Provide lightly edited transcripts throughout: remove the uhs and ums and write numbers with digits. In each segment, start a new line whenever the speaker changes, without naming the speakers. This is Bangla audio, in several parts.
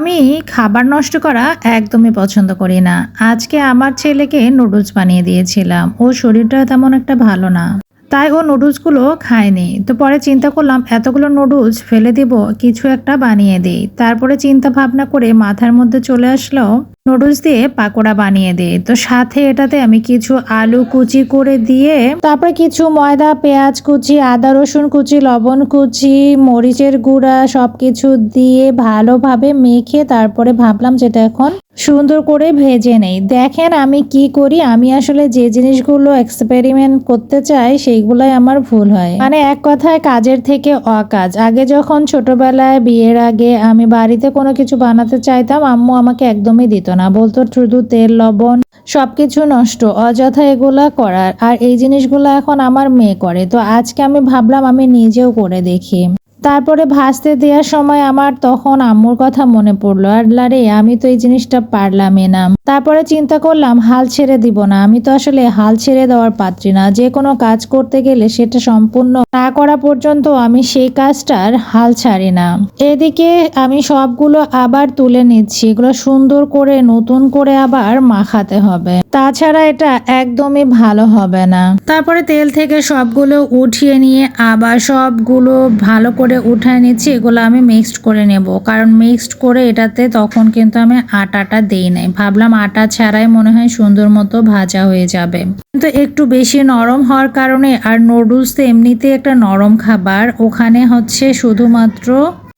আমি খাবার নষ্ট করা একদমই পছন্দ করি না। আজকে আমার ছেলেকে নুডলস বানিয়ে দিয়েছিলাম। ওর শরীরটা তেমন একটা ভালো না। তাই ও নুডলসগুলো খায়নি। তো পরে চিন্তা করলাম এতগুলো নুডলস ফেলে দিব, কিছু একটা বানিয়ে দেই। তারপরে চিন্তা ভাবনা করে মাথার মধ্যে চলে আসলো নুডলস দিয়ে পাকোড়া বানিয়ে দেই। তো সাথে এটাতে আমি কিছু আলু কুচি করে দিয়ে তারপরে কিছু ময়দা, পেঁয়াজ কুচি, আদা রসুন কুচি, লবণ কুচি, মরিচের গুঁড়া সবকিছু দিয়ে ভালোভাবে মেখে তারপরে ভাবলাম যেটা এখন সুন্দর করে ভেজে নেই। দেখেন আমি কি করি, আমি আসলে যে জিনিসগুলো এক্সপেরিমেন্ট করতে চাই সেইগুলাই আমার ভুল হয়। মানে এক কথায় কাজের থেকে অকাজ। আগে যখন ছোটবেলায় বিয়ের আগে আমি বাড়িতে কোনো কিছু বানাতে চাইতাম, আম্মু আমাকে একদমই দিত না, বলতো শুধু তেল লবণ সবকিছু নষ্ট, অযথা এগুলা করার। আর এই জিনিসগুলো এখন আমার মেয়ে করে। তো আজকে আমি ভাবলাম আমি নিজেও করে দেখি। তারপরে ভাজতে দেওয়ার সময় আমার তখন আম্মুর কথা মনে পড়লো, আর লারে আমি তো এই জিনিসটা পারলামই না। তারপরে চিন্তা করলাম হাল ছেড়ে দিব না। আমি তো আসলে হাল ছেড়ে দেওয়ার পাত্রী না। যে কোনো কাজ করতে গেলে সেটা সম্পূর্ণ না করা পর্যন্ত আমি সেই কাজটার হাল ছাড়ি না। এদিকে আমি সবগুলো আবার তুলে নিচ্ছি। এগুলো সুন্দর করে নতুন করে আবার মাখাতে হবে, তাছাড়া এটা একদমই ভালো হবে না। তারপরে তেল থেকে সবগুলো উঠিয়ে নিয়ে আবার সবগুলো ভালো করে উঠায় নিচ্ছি। এগুলো আমি মিক্সড করে নেব, কারণ মিক্সড করে এটাতে তখন কিন্তু আমি আটাটা দেই নাই। ভাবলাম আটা ছাড়াই মনে হয় সুন্দর মতো ভাজা হয়ে যাবে, কিন্তু একটু বেশি নরম হওয়ার কারণে, আর নুডলস তো এমনিতে একটা নরম খাবার, ওখানে হচ্ছে শুধুমাত্র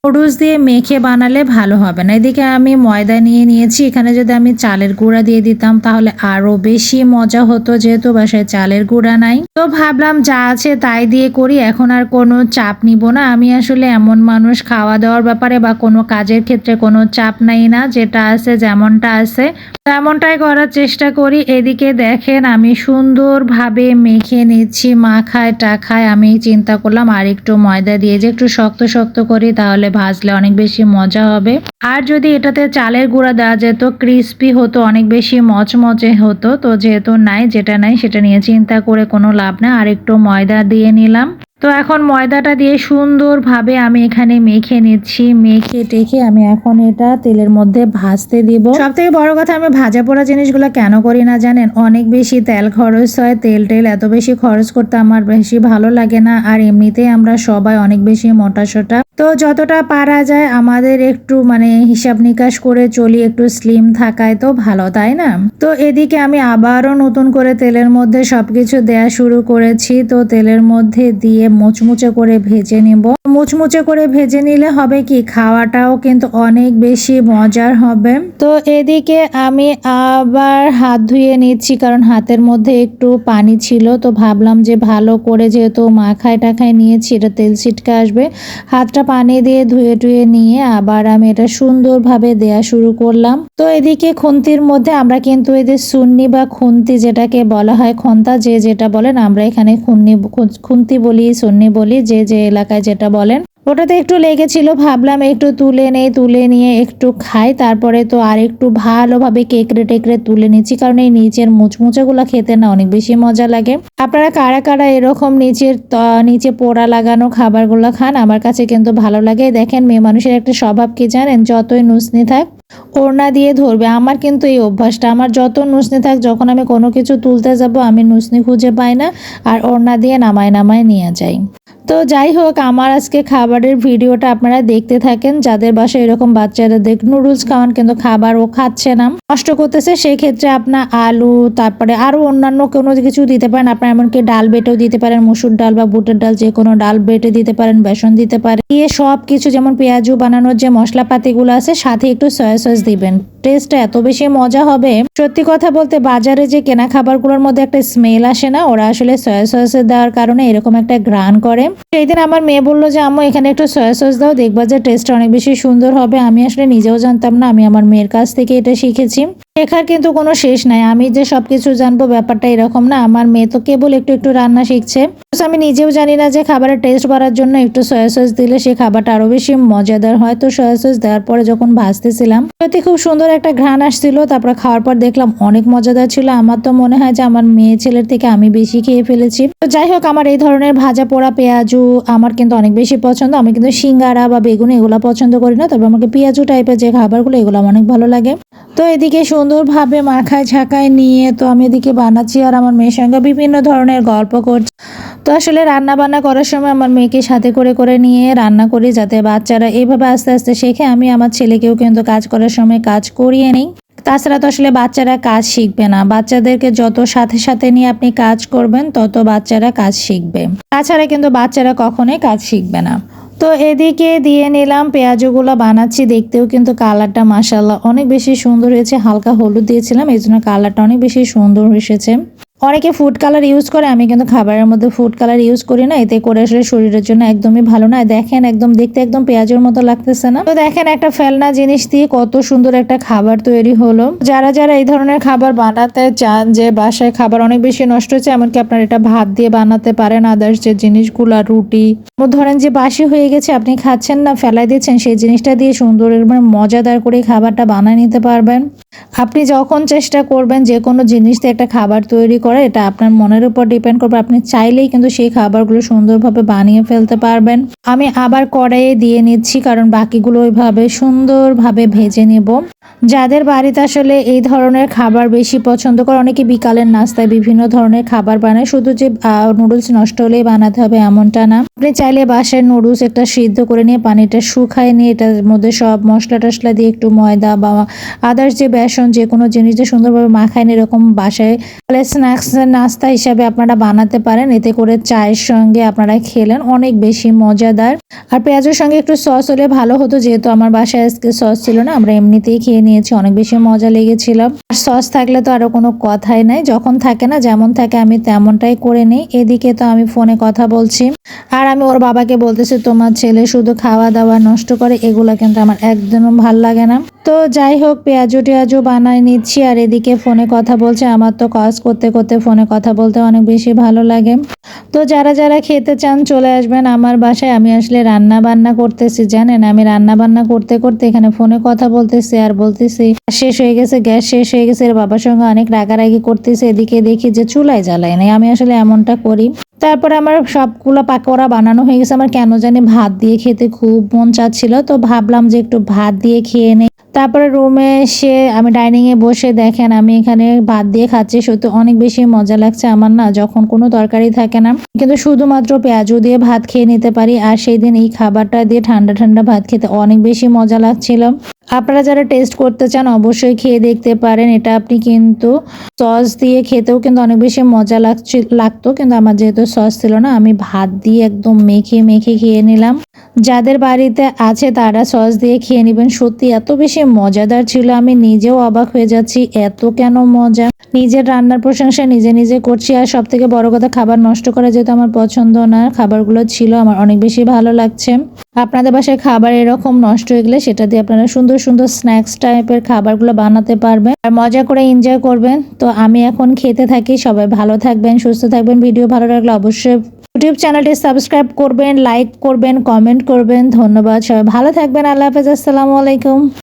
নুডলস দিয়ে মেখে বানালে ভালো হবে না। এদিকে আমি ময়দা নিয়ে নিয়েছি। এখানে যদি আমি চালের গুঁড়া দিয়ে দিতাম তাহলে আরো বেশি মজা হতো, যেহেতু বাসায় চালের গুঁড়া নাই। তো ভাবলাম যা আছে তাই দিয়ে করি, এখন আর কোনো চাপ নিব না। আমি আসলে এমন মানুষ, খাওয়া দাওয়ার ব্যাপারে বা কোনো কাজের ক্ষেত্রে কোনো চাপ নাই না, যেটা আছে যেমনটা আছে তেমনটাই করার চেষ্টা করি। এদিকে দেখেন আমি সুন্দরভাবে মেখে নিচ্ছি, মাখায় টাখায়। আমি চিন্তা করলাম আর একটু ময়দা দিয়ে যে একটু শক্ত শক্ত করি, তাহলে ভাজলে অনেক বেশি মজা হবে। আর যদি এটাতে চালের গুঁড়া দেওয়া যেত ক্রিস্পি হতো, অনেক বেশি মচমচে হতো। তো যেহেতু নাই, যেটা নাই সেটা নিয়ে চিন্তা করে কোনো লাভ না। আর একটু ময়দা দিয়ে নিলাম। তো এখন ময়দাটা দিয়ে সুন্দরভাবে আমি এখানে মেখে নিচ্ছি। মেখে টেখে আমি এখন এটা তেলের মধ্যে ভাজতে দিব। সব থেকে বড় কথা, আমি ভাজা পোড়া জিনিসগুলো কেন করি না জানেন? অনেক বেশি তেল খরচ হয়। তেল এত বেশি খরচ করতে আমার বেশি ভালো লাগে না। আর এমনিতেই আমরা সবাই অনেক বেশি মোটাসোটা, তো যতটা পারা যায় আমাদের একটু মানে হিসাব নিকাশ করে চলি, একটু স্লিম থাকায় তো ভালো, তাই না? তো এদিকে আমি আবারও নতুন করে তেলের মধ্যে সবকিছু দেয়া শুরু করেছি। তো তেলের মধ্যে দিয়ে মুচমুচে করে ভেজে নিব। মুচমুচে করে ভেজে নিলে হবে কি, খাওয়াটাও কিন্তু অনেক বেশি মজার হবে। তো এদিকে আমি আবার হাত ধুয়ে নিচ্ছি, কারণ হাতের মধ্যে একটু পানি ছিল। তো ভাবলাম যে ভালো করে যেহেতু মাখায় টাখায় নিয়েছি, এটা তেল ছিটকে আসবে, হাতটা পানি দিয়ে ধুয়ে টুয়ে নিয়ে আবার আমি এটা সুন্দরভাবে দেয়া শুরু করলাম। তো এদিকে খুন্তির মধ্যে আমরা কিন্তু এদের সুন্নি বা খুন্তি যেটাকে বলা হয়, খন্তা যে যেটা বলেন, আমরা এখানে খুন্তি বলি, সুন্নি বলি, যে যে এলাকায় যেটা বলেন। ওটাতে একটু লেগেছিল, ভাবলাম একটু তুলে নেই, তুলে নিয়ে একটু খাই। তারপরে তো আর একটু ভালোভাবে কেকড়ে টেকড়ে তুলে নিচ্ছি, কারণ এই নিচের মুচমুচেগুলো খেতে না অনেক বেশি মজা লাগে। আপনারা কারা কারা এরকম নিচে পোড়া লাগানো খাবারগুলো খান? আমার কাছে কিন্তু ভালো লাগে। দেখেন মেয়ে মানুষের একটা স্বভাব কি জানেন? যতই নুসনি থাক ওড়না দিয়ে ধরবে। আমার কিন্তু এই অভ্যাসটা, আমার যত নুসনি থাক, যখন আমি কোনো কিছু তুলতে যাব আমি নুসনি খুঁজে পাই না, আর ওড়না দিয়ে নামায় নিয়ে যাই। তো যাই হোক, আমার আজকে খাবারের ভিডিওটা আপনারা দেখতে থাকেন। যাদের বাসায় এরকম বাচ্চারা নুডলস খাওয়ান কিন্তু খাবার ও খাচ্ছে না, নষ্ট করতেছে, সেই ক্ষেত্রে আপনার আলু, তারপরে আরো অন্যান্য কোনো কিছু দিতে পারেন। আপনার এমনকি ডাল বেটেও দিতে পারেন, মসুর ডাল বা বুটের ডাল, যে কোনো ডাল বেটে দিতে পারেন, বেসন দিতে পারেন, দিয়ে সব কিছু যেমন পেঁয়াজু বানানোর যে মশলাপাতিগুলো আছে সাথে একটু সয়া সস দিবেন। টেস্টটা এত বেশি মজা হবে। সত্যি কথা বলতে বাজারে যে কেনা খাবারগুলোর মধ্যে একটা স্মেল আসে না, ওরা আসলে সয়া সস দেওয়ার কারণে এরকম একটা ঘ্রাণ করে। সেই দিন আমার মেয়ে বললো যে আম্মু এখানে একটু সয়া সস দাও, দেখবা যে টেস্টটা অনেক বেশি সুন্দর হবে। আমি আসলে নিজেও জানতাম না, আমি আমার মেয়ের কাছ থেকে এটা শিখেছি। শেখার কিন্তু কোনো শেষ নাই। আমি যে সবকিছু জানবো ব্যাপারটা এরকম না। আমার মেয়ে তো কেবল একটু একটু রান্না শিখছে। আমি নিজেও জানি না যে খাবারের টেস্ট বাড়ার জন্য একটু সয়া সস দিলে সেই খাবারটা আরো বেশি মজাদার হয়। তো সয়া সস দেওয়ার পরে যখন ভাজতেছিলাম সত্যি খুব সুন্দর একটা ঘ্রাণ আসছিল। তারপরে খাওয়ার পর দেখলাম অনেক মজাদার ছিল। আমার তো মনে হয় যে আমার মেয়ে ছেলের থেকে আমি বেশি খেয়ে ফেলেছি। তো যাই হোক, আমার এই ধরনের ভাজা পোড়া পেঁয়াজু আমার কিন্তু অনেক বেশি পছন্দ। আমি কিন্তু সিঙ্গারা বা বেগুন এগুলো পছন্দ করি না, তবে আমাকে পেঁয়াজু টাইপের যে খাবারগুলো এগুলো আমার অনেক ভালো লাগে। তো এদিকে সুন্দরভাবে মাখায় ঝাঁকায় নিয়ে তো আমি এদিকে বানাচ্ছি আর আমার মেয়ের সঙ্গে বিভিন্ন ধরনের গল্প করছি। তো আসলে রান্না বান্না করার সময় আমার মেয়েকে সাথে করে করে নিয়ে রান্না করি, যাতে বাচ্চারা এইভাবে আস্তে আস্তে শেখে। আমি আমার ছেলেকেও কিন্তু কাজ করার সময় কাজ করিয়ে নিই। তাছাড়া তো আসলে বাচ্চারা কাজ শিখবে না। বাচ্চাদেরকে যত সাথে সাথে নিয়ে আপনি কাজ করবেন তত বাচ্চারা কাজ শিখবে। তাছাড়া কিন্তু বাচ্চারা কখনোই কাজ শিখবে না। তো এদিকে দিয়ে নিলাম পেঁয়াজগুলো বানাচ্ছি। দেখতেও কিন্তু কালারটা মাশাআল্লাহ অনেক বেশি সুন্দর হয়েছে। হালকা হলুদ দিয়েছিলাম, এই জন্য কালারটা অনেক বেশি সুন্দর এসেছে। অনেকে ফুড কালার ইউজ করে, আমি কিন্তু খাবারের মধ্যে ফুড কালার ইউজ করি না। এতে করে আসলে শরীরের জন্য একদমই ভালো না। দেখেন একদম দেখতে একদম পেঁয়াজের মতো লাগতেছে না? তো দেখেন একটা ফেলনা জিনিস দিয়ে কত সুন্দর একটা খাবার তৈরি হলো। যারা যারা এই ধরনের খাবার বানাতে চান, যে বাসায় খাবার অনেক বেশি নষ্ট হচ্ছে, এমনকি আপনার এটা ভাত দিয়ে বানাতে পারেন, আদার্স যে জিনিসগুলা রুটি ধরেন যে বাসি হয়ে গেছে আপনি খাচ্ছেন না, ফেলাই দিচ্ছেন, সেই জিনিসটা দিয়ে সুন্দর মজাদার করে খাবারটা বানিয়ে নিতে পারবেন। আপনি যখন চেষ্টা করবেন যে কোনো জিনিস দিয়ে একটা খাবার তৈরি করা, এটা আপনার মনের উপর ডিপেন্ড করবে। আপনি চাইলেই কিন্তু সেই খাবারগুলো সুন্দরভাবে বানিয়ে ফেলতে পারবেন। আমি আবার কড়াইয়ে দিয়ে নিচ্ছি, কারণ বাকিগুলো ওইভাবে সুন্দরভাবে ভেজে নেব। যাদের বাড়িতে আসলে এই ধরনের খাবার বেশি পছন্দ করে, অনেকে বিকালের নাস্তায় বিভিন্ন ধরনের খাবার বানায়, শুধু যে নুডলস নষ্ট হলেই বানাতে হবে এমনটা না। আপনি চাইলে বাসায় নুডলস একটা সিদ্ধ করে নিয়ে পানিটা শুকায় নিয়ে এটার মধ্যে সব মশলা টশলা দিয়ে একটু ময়দা বা আদার্স যে বেসন যে কোনো জিনিস দিয়ে সুন্দরভাবে মাখায় নিয়ে এরকম বাসায় স্ন্যাক্স নাস্তা হিসাবে আপনারা বানাতে পারেন। এতে করে চায়ের সঙ্গে আপনারা খেলেন, অনেক বেশি মজাদার। আর পেঁয়াজের সঙ্গে একটু সস হলে ভালো হতো, যেহেতু আমার বাসায় আজকে সস ছিল না, আমরা এমনিতেই খেয়ে নিয়েছি, অনেক বেশি মজা লেগেছিল। আর সস থাকলে তো আরো কোনো কথাই নাই। যখন থাকে না, যেমন থাকে আমি তেমনটাই করে নিই। এদিকে তো আমি ফোনে কথা বলছি আর আমি ওর বাবাকে বলতেছি তোমার ছেলে শুধু খাওয়া দাওয়া নষ্ট করে, এগুলো কিন্তু আমার একদম ভাল লাগে না। তো যাই হোক, পেঁয়াজু টেয়াজু বানাই নিচ্ছি আর এদিকে ফোনে কথা বলছে। আমার তো কাজ করতে করতে ফোনে কথা বলতে অনেক বেশি ভালো লাগে। তো যারা যারা খেতে চান চলে আসবেন আমার বাসায়। আমি আসলে রান্না বান্না করতেছি, জানেন আমি রান্না বান্না করতে করতে এখানে ফোনে কথা বলতেছি আর বলতেছি শেষ হয়ে গেছে, গ্যাস শেষ হয়ে গেছে। এর বাবার সঙ্গে অনেক রাগারাগি করতেছে, এদিকে দেখি যে চুলায় জ্বালাই নাই। আমি আসলে এমনটা করি। তারপরে আমার সবগুলো পাকোড়া বানানো হয়ে গেছে। আমার কেন জানি ভাত দিয়ে খেতে খুব মন চাচ্ছিল, তো ভাবলাম যে একটু ভাত দিয়ে খেয়ে নেই। তারপরে রুমে এসে আমি ডাইনিং এ বসে দেখেন আমি এখানে ভাত দিয়ে খাচ্ছি। সত্যি অনেক বেশি মজা লাগছে আমার না, যখন কোনো তরকারি থাকে না কিন্তু শুধুমাত্র পেঁয়াজু দিয়ে ভাত খেয়ে নিতে পারি। আর সেই দিন এই খাবারটা দিয়ে ঠান্ডা ঠান্ডা ভাত খেতে অনেক বেশি মজা লাগছিল। আপনারা যারা টেস্ট করতে চান অবশ্যই খেয়ে দেখতে পারেন। এটা আপনি কিন্তু সস দিয়ে খেতেও কিন্তু অনেক বেশি মজা লাগতো, কিন্তু আমার যেহেতু সস ছিল না, আমি ভাত দিয়ে একদম মেখে মেখে খেয়ে নিলাম। যাদের বাড়িতে আছে তারা সস দিয়ে খেয়ে নেবেন, সত্যি এত বেশি মজাদার ছিল, আমি নিজেও অবাক হয়ে যাচ্ছি এত কেন মজা। নিজের রান্নার প্রশংসা নিজে নিজে করছি। আর সব থেকে বড় কথা, খাবার নষ্ট করা যেহেতু আমার পছন্দ না, খাবারগুলো ছিল আমার অনেক বেশি ভালো লাগছে। আপনাদের বাসায় খাবার এরকম নষ্ট হয়ে গেলে সেটা দিয়ে আপনারা সুন্দর সুন্দর স্ন্যাক্স টাইপের খাবারগুলো বানাতে পারবেন আর মজা করে এনজয় করবেন। তো আমি এখন খেতে থাকি। সবাই ভালো থাকবেন, সুস্থ থাকবেন। ভিডিও ভালো লাগলে অবশ্যই ইউটিউব চ্যানেলটি সাবস্ক্রাইব করবেন, লাইক করবেন, কমেন্ট করবেন। ধন্যবাদ, সবাই ভালো থাকবেন। আল্লাহ হাফেজ, আসসালামু আলাইকুম।